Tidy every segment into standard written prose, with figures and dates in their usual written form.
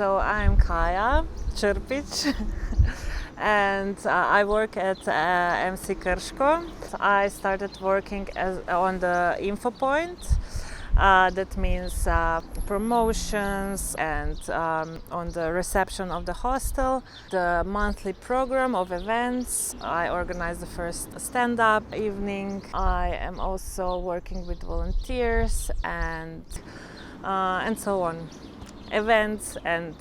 So I'm Kaja Črpić and I work at MC Krško. I started working on the info point. That means promotions and on the reception of the hostel, the monthly program of events. I organize the first stand-up evening. I am also working with volunteers and so on. Events and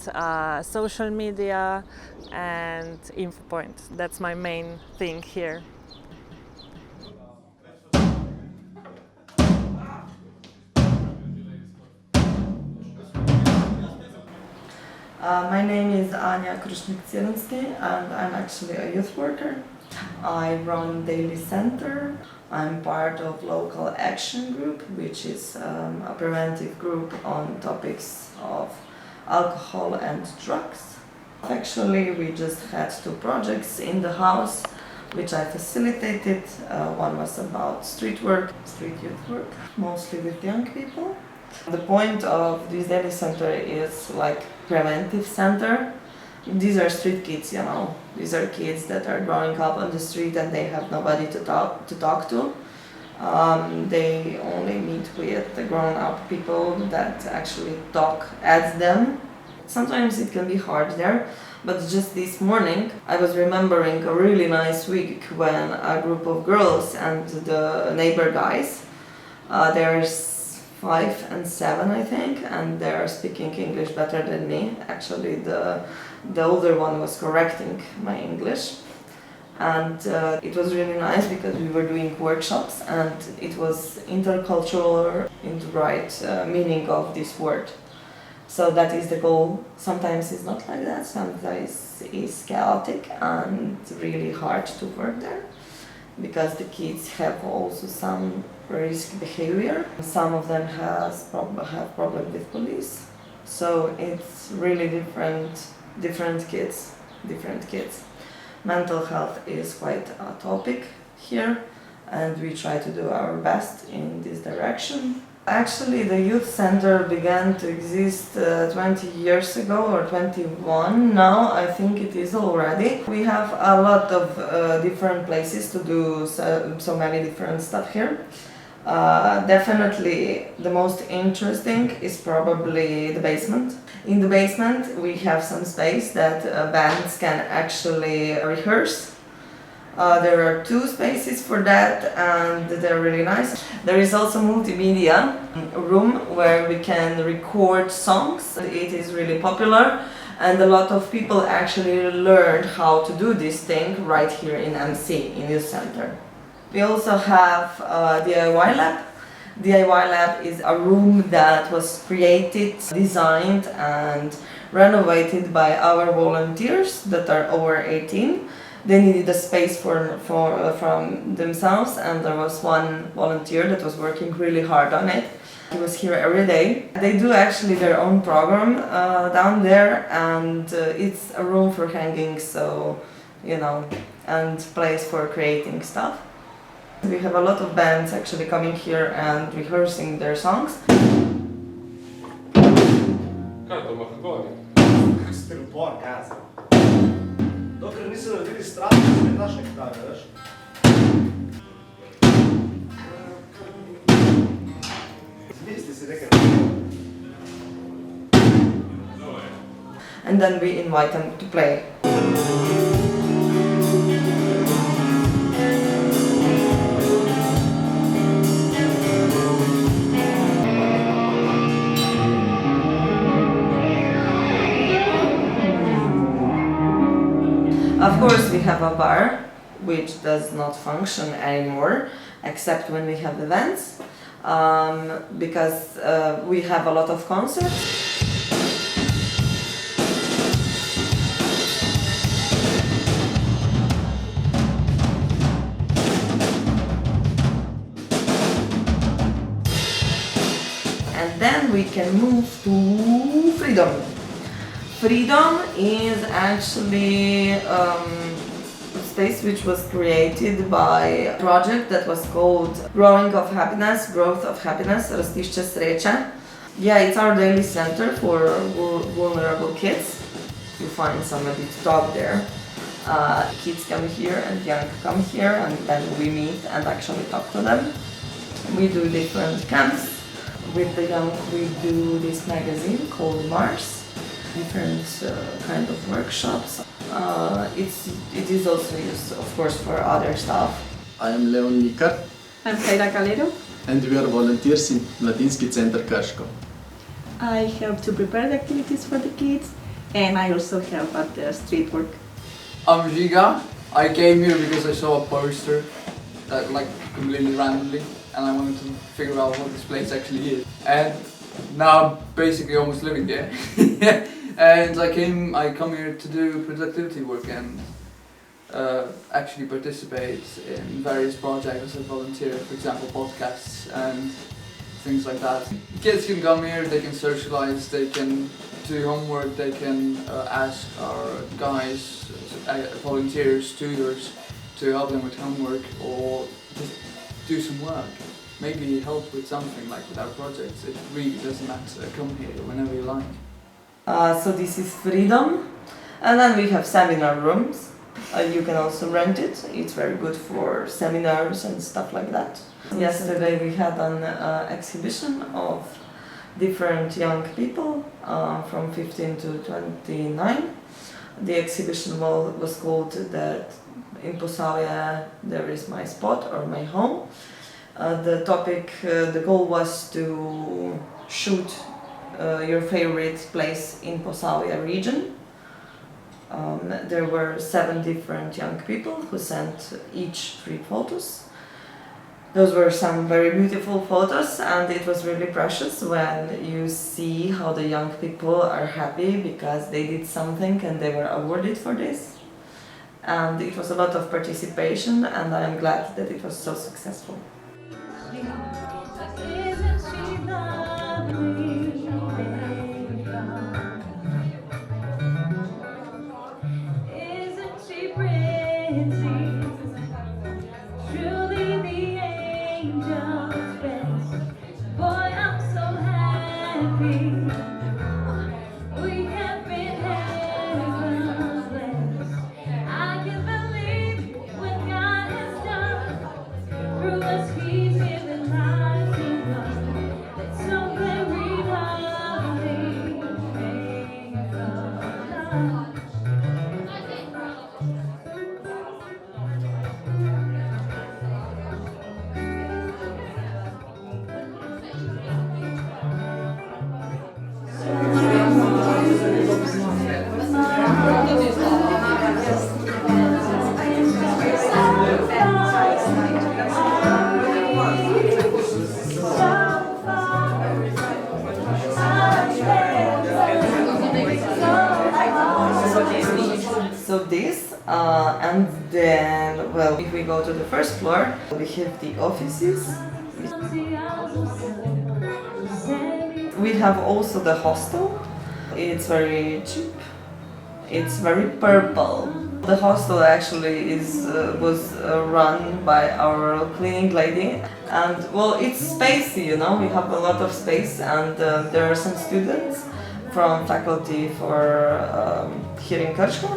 social media and info point. That's my main thing here. My name is Anya and I'm actually a youth worker. I run Daily Center. I'm part of local action group, which is a preventive group on topics of alcohol and drugs. Actually, we just had 2 projects in the house, which I facilitated. One was about street youth work, mostly with young people. The point of this Daily Center is like preventive center. These are street kids, you know. These are kids that are growing up on the street and they have nobody to talk to. They only meet with the grown-up people that actually talk at them. Sometimes it can be hard there, but just this morning I was remembering a really nice week when a group of girls and the neighbor guys, there's 5 and 7 I think, and they are speaking English better than me. Actually the older one was correcting my English, and it was really nice because we were doing workshops and it was intercultural in the right meaning of this word. So that is the goal. Sometimes it's not like that, sometimes it's chaotic and really hard to work there because the kids have also some risky behavior. Some of them have problem with police. So it's really different kids. Mental health is quite a topic here, and we try to do our best in this direction. Actually, the youth center began to exist 20 years ago or 21 now, I think it is already. We have a lot of different places to do so many different stuff here. Definitely the most interesting is probably the basement. In the basement we have some space that bands can actually rehearse. There are 2 spaces for that and they're really nice. There is also multimedia room where we can record songs. It is really popular and a lot of people actually learned how to do this thing right here in MC, in Youth Center. We also have a DIY lab. DIY lab is a room that was created, designed and renovated by our volunteers that are over 18. They needed a space from themselves, and there was one volunteer that was working really hard on it. He was here every day. They do actually their own program down there, and it's a room for hanging, so you know, and place for creating stuff. We have a lot of bands actually coming here and rehearsing their songs. And then we invite them to play. Of course, we have a bar, which does not function anymore, except when we have events, because we have a lot of concerts. And then we can move to Freedom. Freedom is actually a space which was created by a project that was called Growth of Happiness, Rastišće Sreće. Yeah, it's our daily center for vulnerable kids. You find somebody to talk there. Kids come here and young come here, and then we meet and actually talk to them. We do different camps. With the young, we do this magazine called Mars, different kind of workshops. It is also used, of course, for other stuff. I am Leon Nikar. I'm Kaira Calero. And we are volunteers in Youth Center of Krško. I help to prepare the activities for the kids, and I also help at the street work. I'm Giga. I came here because I saw a poster that completely randomly, and I wanted to figure out what this place actually is. And now I'm basically almost living there. And I come here to do productivity work and actually participate in various projects as a volunteer, for example podcasts and things like that. Kids can come here, they can socialize, they can do homework, they can ask our guys, volunteers, tutors to help them with homework or just do some work. Maybe help with something like with our projects. It really doesn't matter, come here whenever you like. So this is Freedom, and then we have seminar rooms. You can also rent it. It's very good for seminars and stuff like that. Yesterday we had an exhibition of different young people from 15 to 29. The exhibition was called that in Posavje there is my spot or my home. The topic, the goal was to shoot your favorite place in Posavje region. There were 7 different young people who sent each 3 photos. Those were some very beautiful photos, and it was really precious when you see how the young people are happy because they did something and they were awarded for this. And it was a lot of participation, and I am glad that it was so successful. So this, and then, well, if we go to the first floor, we have the offices. We have also the hostel. It's very cheap. It's very purple. The hostel actually was run by our cleaning lady, and well, it's spacey, you know. We have a lot of space, and there are some students from faculty for here in Krško,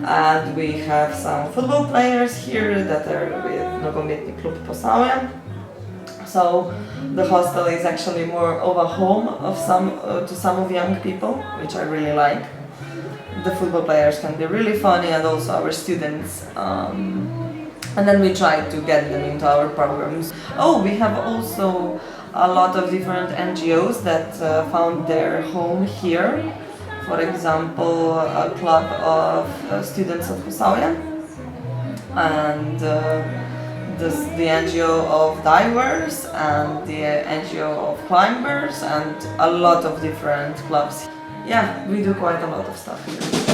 and we have some football players here that are with Nogometni klub Posavje. So the hostel is actually more of a home of some of young people, which I really like. The football players can be really funny, and also our students. And then we try to get them into our programs. Oh, we have also a lot of different NGOs that found their home here. For example, a club of students of Posavje, and the NGO of divers, and the NGO of climbers, and a lot of different clubs. Yeah, we do quite a lot of stuff here.